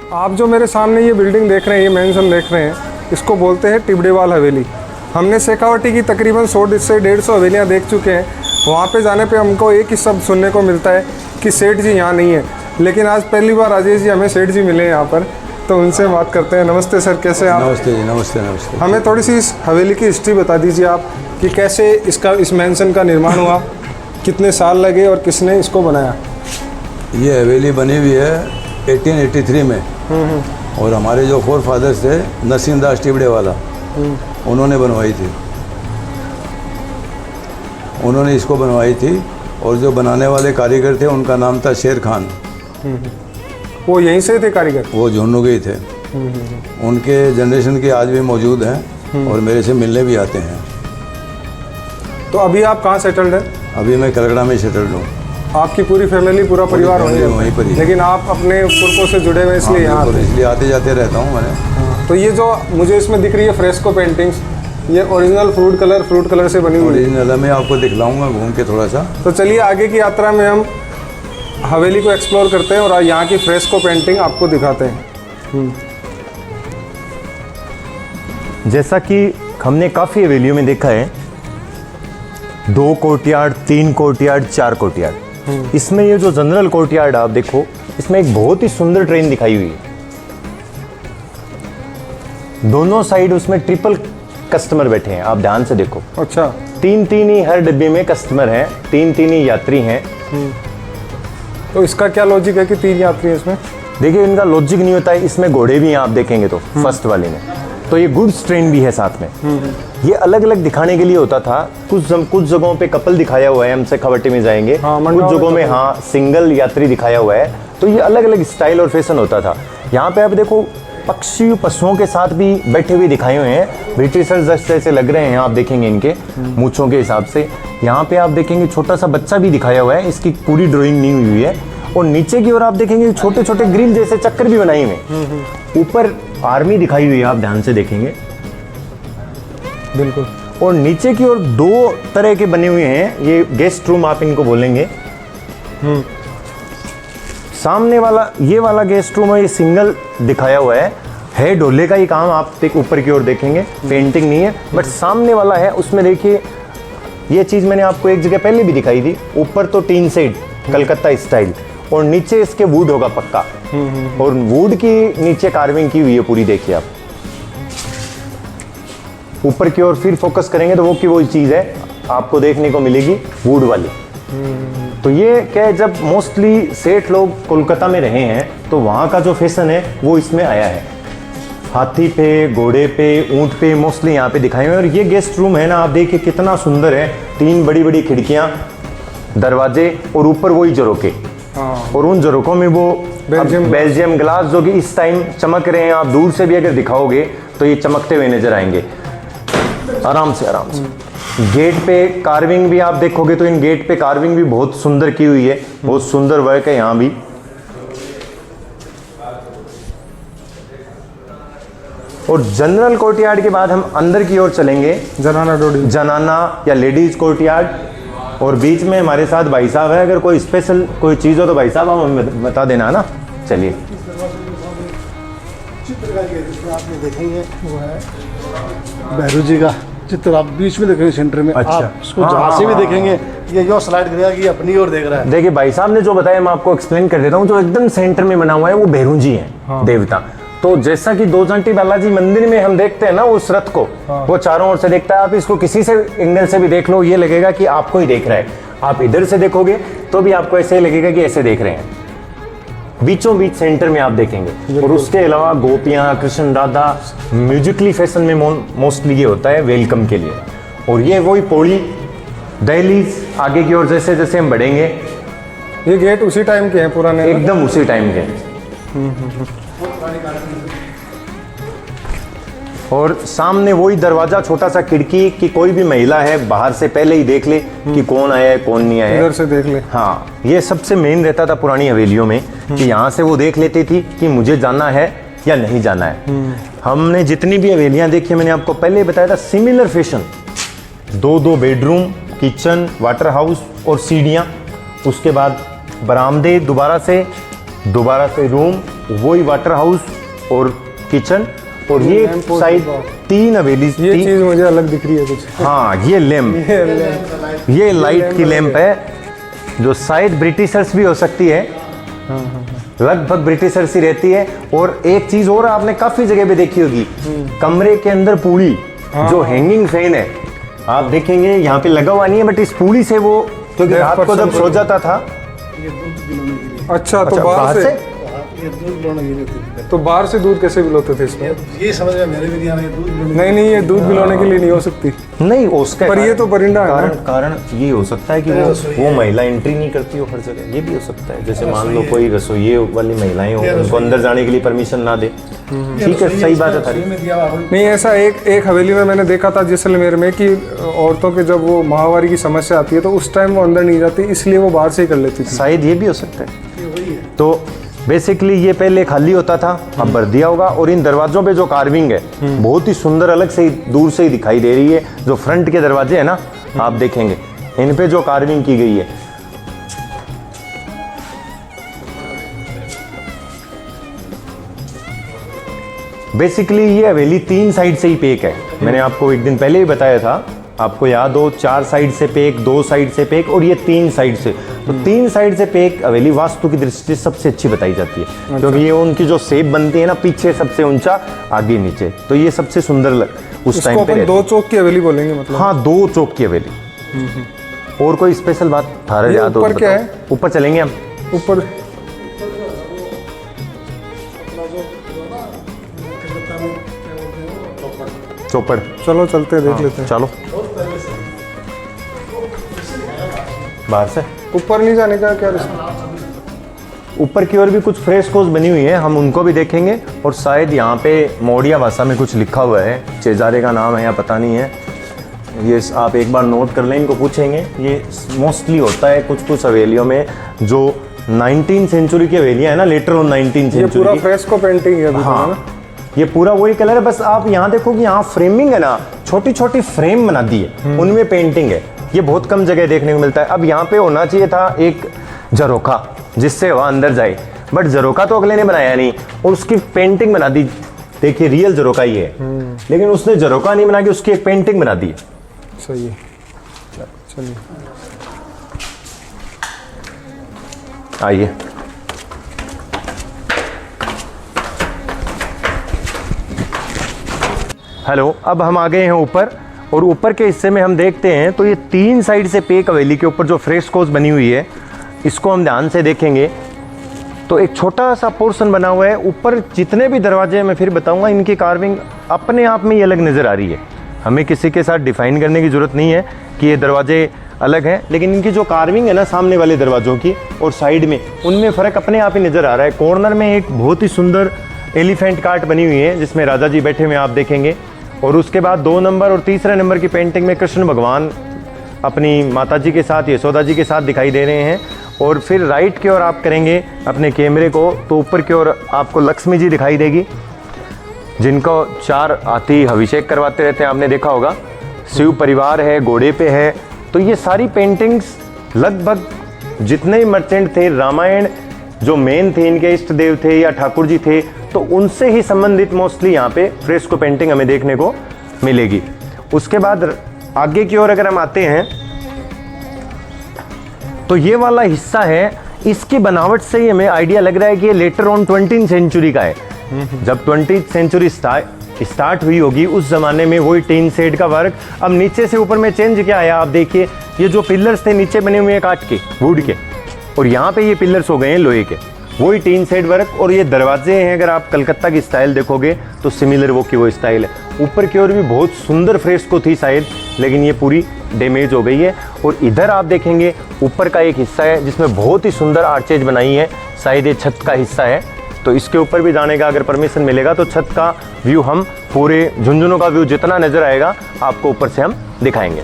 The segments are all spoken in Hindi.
आप जो मेरे सामने ये बिल्डिंग देख रहे हैं, ये मैंसन देख रहे हैं, इसको बोलते हैं टिबडेवाल हवेली। हमने शेखावटी की तकरीबन 100 से 150 हवेलियाँ देख चुके हैं। वहाँ पे जाने पे हमको एक ही शब्द सुनने को मिलता है कि सेठ जी यहाँ नहीं है। लेकिन आज पहली बार राजेश जी हमें सेठ जी मिले हैं यहाँ पर, तो उनसे बात करते हैं। नमस्ते सर, कैसे हैं आप? नमस्ते जी, नमस्ते नमस्ते। हमें थोड़ी सी इस हवेली की हिस्ट्री बता दीजिए आप कि कैसे इस मैंसन का निर्माण हुआ, कितने साल लगे और किसने इसको बनाया? ये हवेली बनी हुई है 1883 में और हमारे जो फोर फादर्स थे नसीम दास टिबडेवाला, उन्होंने बनवाई थी। उन्होंने इसको बनवाई थी और जो बनाने वाले कारीगर थे उनका नाम था शेर खान। वो यहीं से थे कारीगर? वो झुन्नू के ही थे। उनके जनरेशन के आज भी मौजूद हैं और मेरे से मिलने भी आते हैं। तो अभी आप कहाँ सेटल्ड हैं? अभी मैं कलकड़ा में सेटल्ड हूँ। आपकी पूरी फैमिली, पूरा परिवार वहीं पर ही, लेकिन आप अपने पुरखों से जुड़े हुए इसलिए यहाँ? इसलिए आते जाते रहता हूँ मैंने। तो ये जो मुझे इसमें दिख रही है फ्रेस्को पेंटिंग्स, ये ओरिजिनल फ्रूट कलर से बनी हुई है? ओरिजिनल मैं आपको दिखलाऊंगा घूम के थोड़ा सा। तो चलिए आगे की यात्रा में हम हवेली को एक्सप्लोर करते हैं और यहाँ की फ्रेस्को पेंटिंग आपको दिखाते हैं। जैसा कि हमने काफ़ी हवेलियों में देखा है, 2 कोर्टयार्ड, 3 कोर्टयार्ड, 4 कोर्टयार्ड। इसमें ये जो जनरल कोर्टयार्ड आप देखो, इसमें एक बहुत ही सुंदर ट्रेन दिखाई हुई है। दोनों साइड उसमें ट्रिपल कस्टमर बैठे हैं, आप ध्यान से देखो। अच्छा। 3 ही हर डिब्बे में कस्टमर हैं, 3 ही यात्री हैं। तो इसका क्या लॉजिक है कि 3 यात्री हैं इसमें? देखिए, इनका लॉजिक नहीं होता है। इसमें घोड़े भी हैं, आप देखेंगे तो फर्स्ट वाले में तो ये गुड्स ट्रेन भी है साथ में। ये अलग अलग दिखाने के लिए होता था। कुछ जगहों पे कपल दिखाया हुआ है, हम शेखावटी में जाएंगे। कुछ जगहों में सिंगल यात्री दिखाया हुआ है। तो ये अलग अलग स्टाइल और फैशन होता था। यहाँ पे आप देखो, पशुओं के साथ भी बैठे हुए दिखाए हुए हैं। ब्रिटिशर्स जैसे लग रहे हैं, आप देखेंगे इनके मूंछों के हिसाब से। यहाँ पे आप देखेंगे छोटा सा बच्चा भी दिखाया हुआ है, इसकी पूरी ड्राइंग नहीं हुई है। और नीचे की ओर आप देखेंगे छोटे छोटे ग्रिल जैसे चक्कर भी बनाए हुए। ऊपर आर्मी दिखाई हुई है, आप ध्यान से देखेंगे। बिल्कुल। और नीचे की ओर 2 तरह के बने हुए हैं, ये गेस्ट रूम आप इनको बोलेंगे। सामने वाला, ये वाला गेस्ट रूम है, ये सिंगल दिखाया हुआ है ढोले का ही काम। आप ऊपर की ओर देखेंगे, पेंटिंग नहीं है। बट सामने वाला है, उसमें देखिए ये चीज मैंने आपको एक जगह पहले भी दिखाई थी। ऊपर तो टीन सेट कलकत्ता स्टाइल और नीचे इसके वुड होगा पक्का। और वुड की नीचे कार्विंग की हुई है पूरी, देखिए आप। ऊपर की ओर फिर फोकस करेंगे तो वो चीज है आपको देखने को मिलेगी, वुड वाली। तो ये क्या है, जब मोस्टली सेठ लोग कोलकाता में रहे हैं तो वहाँ का जो फैशन है वो इसमें आया है। हाथी पे, घोड़े पे, ऊंट पे मोस्टली यहाँ पे दिखाए हुए हैं। और ये गेस्ट रूम है ना, आप देखिए कितना सुंदर है। 3 बड़ी बड़ी खिड़कियाँ, दरवाजे और ऊपर वही झरोके। और उन झरोकों में वो बेल्जियम ग्लास जो कि इस टाइम चमक रहे हैं। आप दूर से भी अगर दिखाओगे तो ये चमकते हुए नजर आएंगे, आराम से। गेट पे कार्विंग भी आप देखोगे तो इन गेट पे कार्विंग भी बहुत सुंदर की हुई है, बहुत सुंदर वर्क है यहाँ भी। और जनरल कोर्टयार्ड के बाद हम अंदर की ओर चलेंगे, जनाना या लेडीज कोर्टयार्ड। और बीच में हमारे साथ भाई साहब है। अगर कोई स्पेशल कोई चीज़ हो तो भाई साहब हमें बता देना ना। चलिए, आपने देखेंगे वो है भैरू जी का चित्र, आप बीच में देखेंगे सेंटर में। अच्छा। आप उसको जहाँ से भी देखेंगे, ये जो स्लाइड करेगा कि अपनी ओर देख रहा है। देखिए, भाई साहब ने जो बताया मैं आपको एक्सप्लेन कर देता हूँ। जो एकदम सेंटर में बना हुआ है वो भैरू जी हैं, देवता। तो जैसा कि 2 जांटी बालाजी मंदिर में हम देखते हैं ना उस रथ को, वो चारों ओर से देखता है। आप इसको किसी से एंगल से भी देख लो, ये लगेगा कि आपको ही देख रहा है। आप इधर से देखोगे तो भी आपको ऐसे लगेगा कि ऐसे देख रहे हैं। बीचों बीच सेंटर में आप देखेंगे। और उसके अलावा गोपियां, कृष्ण, राधा म्यूजिकली फैशन में मोस्टली ये होता है वेलकम के लिए। और ये वही पौड़ी दहलीज आगे की ओर जैसे जैसे हम बढ़ेंगे। ये गेट उसी टाइम के हैं, पुराने? एकदम उसी टाइम के। और सामने वही दरवाजा, छोटा सा खिड़की कि कोई भी महिला है बाहर से पहले ही देख ले कि कौन आया है कौन नहीं आया है, इधर से देख ले। हाँ, ये सबसे मेन रहता था पुरानी हवेलियों में कि यहाँ से वो देख लेती थी कि मुझे जाना है या नहीं जाना है। हमने जितनी भी हवेलियाँ देखी, मैंने आपको पहले बताया था, similar fashion. 2 bedroom, kitchen, water house और सीढ़ियाँ। उसके बाद बरामदे, दोबारा से रूम वही वाटर हाउस और किचन, और ये लैंप और साइड डिब्बा। 3 हवेली। ये चीज़ मुझे अलग दिख रही है कुछ। हाँ, ये लैंप, ये लाइट की लैंप है जो शायद ब्रिटिशर्स भी हो सकती है, लगभग ब्रिटिशर्स ही रहती है। और एक चीज और आपने काफी जगह पे देखी होगी, कमरे के अंदर पूड़ी, जो हैंगिंग फैन है, आप देखेंगे यहाँ पे लगा हुआ नहीं है, बट इस पूड़ी से वो, क्योंकि रात को जब सो जाता था। अच्छा, तो बाहर से ये दूध लोने के लिए होती थी। तो बाहर से दूध कैसे बिलोते थे इसमें? ये समझ में मेरे भी नहीं आ रहा है, दूध लोने नहीं, ये दूध बिलोने के लिए नहीं हो सकती। नहीं, उसका पर ये तो परिंदा है ना? कारण ये हो सकता है कि वो महिला एंट्री नहीं करती हो हर जगह, ये भी हो सकता है। जैसे मान लो कोई रसोई वाली महिलाएं हो, उनको अंदर जाने के लिए परमिशन ना दे। ठीक है, सही बात है थारी। नहीं, ऐसा एक हवेली में मैंने देखा था जैसलमेर में कि औरतों के जब वो माहवारी की समस्या आती है तो उस टाइम वो अंदर नहीं जाती, इसलिए वो बाहर से ही कर लेती थी। शायद ये भी हो सकता है। तो बेसिकली ये पहले खाली होता था, अब भर दिया होगा। और इन दरवाजों पे जो कार्विंग है बहुत ही सुंदर, अलग से ही दूर से ही दिखाई दे रही है। जो फ्रंट के दरवाजे हैं ना, आप देखेंगे इन पे जो कार्विंग की गई है, बेसिकली ये हवेली 3 साइड से ही पैक है। मैंने आपको एक दिन पहले ही बताया था, आपको याद हो, 4 साइड से पैक, 2 साइड से पैक, और ये 3 साइड से। तो 3 साइड से पैक हवेली वास्तु की दृष्टि से सबसे अच्छी बताई जाती है, क्योंकि ये उनकी जो शेप बनती है ना, पीछे सबसे ऊंचा, आगे नीचे, तो ये सबसे सुंदर उस टाइम पे। 2 चौक की हवेली बोलेंगे मतलब? हाँ, 2 चौक की हवेली। और कोई स्पेशल बात थारा याद हो? ऊपर क्या है? ऊपर चलेंगे हम। ऊपर चौपड़, चलो चलते हैं, देख लेते हैं। चलो बाहर से। ऊपर नहीं जाने का क्या रिस्क? ऊपर की ओर भी कुछ फ्रेस्कोस बनी हुई है, हम उनको भी देखेंगे। और शायद यहाँ पे मोड़िया भाषा में कुछ लिखा हुआ है, चेजारे का नाम है या पता नहीं है, ये आप एक बार नोट कर लें, इनको पूछेंगे। ये मोस्टली होता है कुछ हवेलियों में, जो 19th सेंचुरी की हवेलियाँ है ना, लेटर ऑन 19th ये पूरा सेंचुरी। फ्रेस्को पेंटिंग है अभी तो, है हाँ, ना? ये पूरा वही कलर है, बस आप यहाँ देखो कि यहाँ फ्रेमिंग है ना, छोटी छोटी फ्रेम बना दी है, उनमें पेंटिंग है। ये बहुत कम जगह देखने को मिलता है। अब यहाँ पे होना चाहिए था एक झरोखा, जिससे वह अंदर जाए, बट झरोखा तो अगले ने बनाया नहीं, और उसकी पेंटिंग बना दी। देखिए, रियल झरोखा ही है, लेकिन उसने झरोखा नहीं बना के उसकी एक पेंटिंग बना दी। सही है, चलिए आइए। हेलो, अब हम आ गए हैं ऊपर, और ऊपर के हिस्से में हम देखते हैं तो ये 3 साइड से पैक हवेली के ऊपर जो फ्रेस्कोस बनी हुई है, इसको हम ध्यान से देखेंगे तो एक छोटा सा पोर्शन बना हुआ है। ऊपर जितने भी दरवाजे मैं फिर बताऊंगा, इनकी कार्विंग अपने आप में ही अलग नज़र आ रही है। हमें किसी के साथ डिफाइन करने की ज़रूरत नहीं है कि ये दरवाजे अलग हैं, लेकिन इनकी जो कार्विंग है ना, सामने वाले दरवाज़ों की और साइड में, उनमें फ़र्क अपने आप ही नज़र आ रहा है। कॉर्नर में एक बहुत ही सुंदर एलिफेंट कार्ट बनी हुई है, जिसमें राजा जी बैठे हुए आप देखेंगे। और उसके बाद 2 नंबर और 3 नंबर की पेंटिंग में कृष्ण भगवान अपनी माता जी के साथ, यशोदा जी के साथ दिखाई दे रहे हैं। और फिर राइट की ओर आप करेंगे अपने कैमरे को, तो ऊपर की ओर आपको लक्ष्मी जी दिखाई देगी, जिनको 4 हाथी अभिषेक करवाते रहते हैं, आपने देखा होगा। शिव परिवार है, घोड़े पे है। तो ये सारी पेंटिंग्स लगभग जितने मर्चेंट थे, रामायण जो मेन थे, इनके इष्ट देव थे या ठाकुर जी थे, तो उनसे ही संबंधित मोस्टली यहाँ पे फ्रेस्को पेंटिंग हमें देखने को मिलेगी। उसके बाद आगे की ओर अगर हम आते हैं तो ये वाला हिस्सा है, इसकी बनावट से ही हमें आइडिया लग रहा है कि ये लेटर ऑन 20th सेंचुरी का है। जब 20th सेंचुरी स्टार्ट हुई होगी, उस जमाने में वही टीन शेड का वर्क। अब नीचे से ऊपर में चेंज क्या आया, आप देखिए, ये जो पिलर्स थे नीचे बने हुए हैं काट के, वुड के, और यहाँ पे ये पिलर्स हो गए हैं लोहे के, वही टीन शेड वर्क। और ये दरवाजे हैं, अगर आप कलकत्ता की स्टाइल देखोगे तो सिमिलर वो की वो स्टाइल है। ऊपर की ओर भी बहुत सुंदर फ्रेस्को थी शायद, लेकिन ये पूरी डैमेज हो गई है। और इधर आप देखेंगे ऊपर का एक हिस्सा है जिसमें बहुत ही सुंदर आर्चेज बनाई है, शायद ये छत का हिस्सा है। तो इसके ऊपर भी जाने का अगर परमिशन मिलेगा तो छत का व्यू, हम पूरे झुंझुनू का व्यू जितना नज़र आएगा आपको ऊपर से हम दिखाएंगे।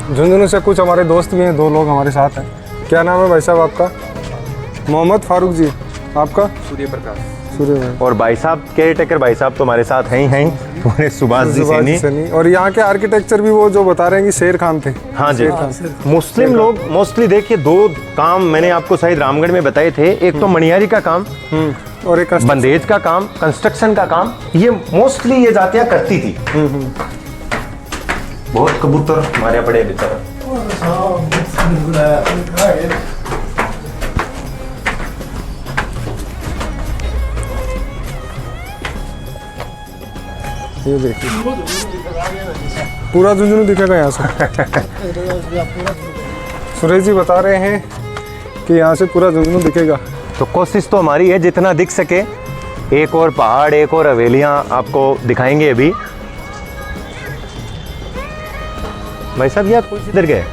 झुंझुनू से कुछ हमारे दोस्त भी हैं, 2 लोग हमारे साथ हैं। क्या नाम है भाई साहब आपका? मोहम्मद फारूक जी। आपका? सूर्य भाई। और भाई साहब केयर टेकर भाई साहब तो हमारे साथ हैं ही हैं, हमारे सुभाष जी शिवाजी सैनी। सैनी। और यहाँ के आर्किटेक्चर भी वो जो बता रहे हैं कि शेर खान थे। हाँ जी, शेर खान। मुस्लिम लोग मोस्टली देखिए 2 काम मैंने आपको शायद रामगढ़ में बताए थे, एक तो मणियारी का काम, और एक बंदेज का काम, कंस्ट्रक्शन का काम, ये मोस्टली ये जातियां करती थी। बहुत कबूतर हमारे यहाँ पड़े बेचारा। ये देखिए पूरा झुंझुनू दिखेगा यहाँ से। सुरेश जी बता रहे हैं कि यहाँ से पूरा झुंझुनू दिखेगा। तो कोशिश तो हमारी है जितना दिख सके, एक और पहाड़, एक और हवेलियाँ आपको दिखाएंगे अभी। भाई साहब ये कुछ इधर गए,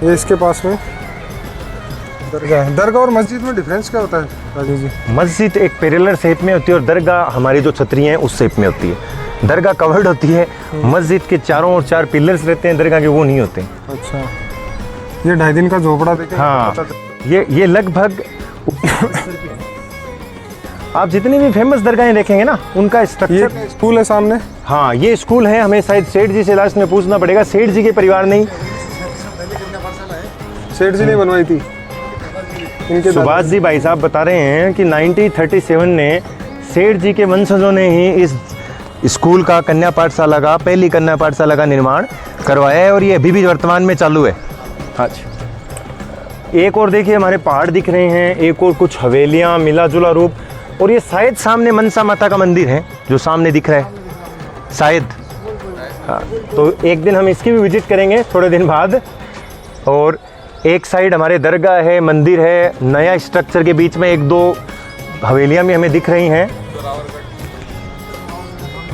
ये इसके पास में दरगाह है। दरगाह और मस्जिद में डिफरेंस क्या होता है राजीव जी? मस्जिद एक पैरेलल शेप में होती है और दरगाह हमारी जो छतरी हैं उस शेप में होती है। दरगाह कवर्ड होती है, मस्जिद के चारों ओर 4 पिलर्स रहते हैं, दरगाह के वो नहीं होते। अच्छा, ये 2.5 दिन का झोपड़ा देखे। हाँ, ये लगभग आप जितनी भी फेमस दरगाहें देखेंगे ना उनका ये स्ट्रक्चर। स्कूल है सामने। हाँ, ये स्कूल है, हमें शायद सेठ जी से लास्ट में पूछना पड़ेगा। सेठ जी के परिवार नहीं, सेठ जी ने बनवाई थी इनके सुभाष जी भाई साहब बता रहे हैं कि 1937 में सेठ जी के वंशजों ने ही इस स्कूल का, कन्या पाठशाला का, पहली कन्या पाठशाला का निर्माण करवाया है और ये अभी भी वर्तमान में चालू है। अच्छा, एक और देखिए हमारे पहाड़ दिख रहे हैं, एक और कुछ हवेलियाँ, मिला जुला रूप। और ये शायद सामने मनसा माता का मंदिर है जो सामने दिख रहा है शायद। हाँ, तो एक दिन हम इसकी भी विजिट करेंगे थोड़े दिन बाद। और एक साइड हमारे दरगाह है, मंदिर है, नया स्ट्रक्चर के बीच में 1-2 हवेलियाँ भी हमें दिख रही हैं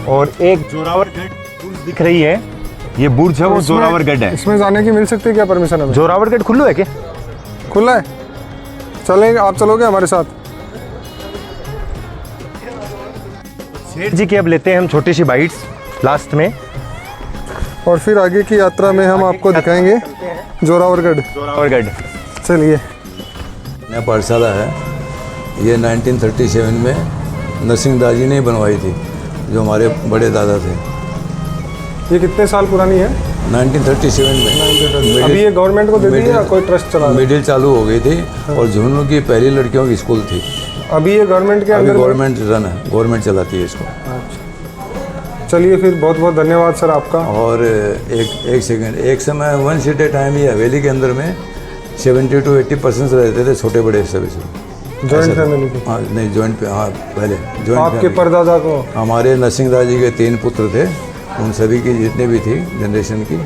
और एक जोरावरगढ़ बुर्ज दिख रही है। ये बुर्ज है वो जोरावरगढ़ है। इसमें जाने की मिल सकती है क्या परमिशन हमें? जोरावरगढ़ खुल्लू है क्या? खुला है, चलेंगे, आप चलोगे हमारे साथ? सेठ जी की अब लेते हैं हम छोटी सी बाइट्स लास्ट में, और फिर आगे की यात्रा में हम आपको दिखाएंगे जोरावरगढ़। जोरावरगढ़ चलिए। नया पाठशाला है, ये 1937 में नरसिंहदास जी ने बनवाई थी, जो हमारे बड़े दादा थे। ये कितने साल पुरानी है? 1937 में। अभी ये गवर्नमेंट को दे दी या कोई ट्रस्ट चला रहा है? मिडिल चालू हो गई थी और झुंझुनू की पहली लड़कियों की स्कूल थी। अभी ये गवर्नमेंट के अभी अंदर? गवर्नमेंट रन है, गवर्नमेंट चलाती है इसको। चलिए फिर, बहुत बहुत धन्यवाद सर आपका। और एक सेकंड, एक समय 1 सीट ए टाइम ये हवेली के अंदर में 70 to 80% रहते थे छोटे बड़े सभी से। जॉइंट फैमिली की? हाँ नहीं, जॉइंट पे, हाँ पहले जॉइंट। आपके परदादा को? हमारे नरसिंहदास जी के 3 पुत्र थे, उन सभी की जितने भी थी जनरेशन की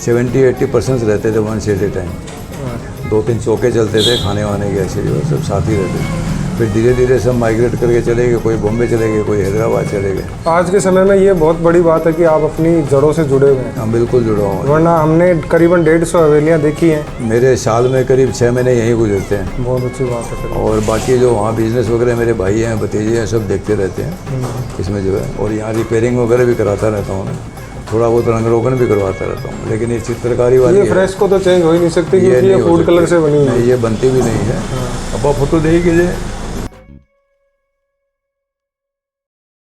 70-80% रहते थे 1 सीट ए टाइम। 2-3 चौके चलते थे खाने वाने के, ऐसे जो सब साथ ही रहते थे। फिर धीरे धीरे सब माइग्रेट करके चले गए, कोई बॉम्बे चले गए, कोई हैदराबाद चले गए। आज के समय में ये बहुत बड़ी बात है कि आप अपनी जड़ों से जुड़े हुए हैं। हाँ बिल्कुल जुड़ा हूँ। वरना हमने करीबन 150 हवेलियाँ देखी हैं। मेरे साल में करीब 6 महीने यहीं गुजरते हैं। बहुत अच्छी बात है सर। और बाकी जो वहाँ बिजनेस वगैरह मेरे भाई हैं, भतीजे हैं, सब देखते रहते हैं इसमें जो है। और यहाँ रिपेयरिंग वगैरह भी कराता रहता हूँ मैं, थोड़ा बहुत रंग रोगन भी करवाता रहता हूँ। लेकिन ये चित्रकारी वाली ये फ्रेस्को तो चेंज हो ही नहीं सकती क्योंकि ये फूड कलर से बनी हुई है। ये बनती भी नहीं है। अब आप फोटो देखिए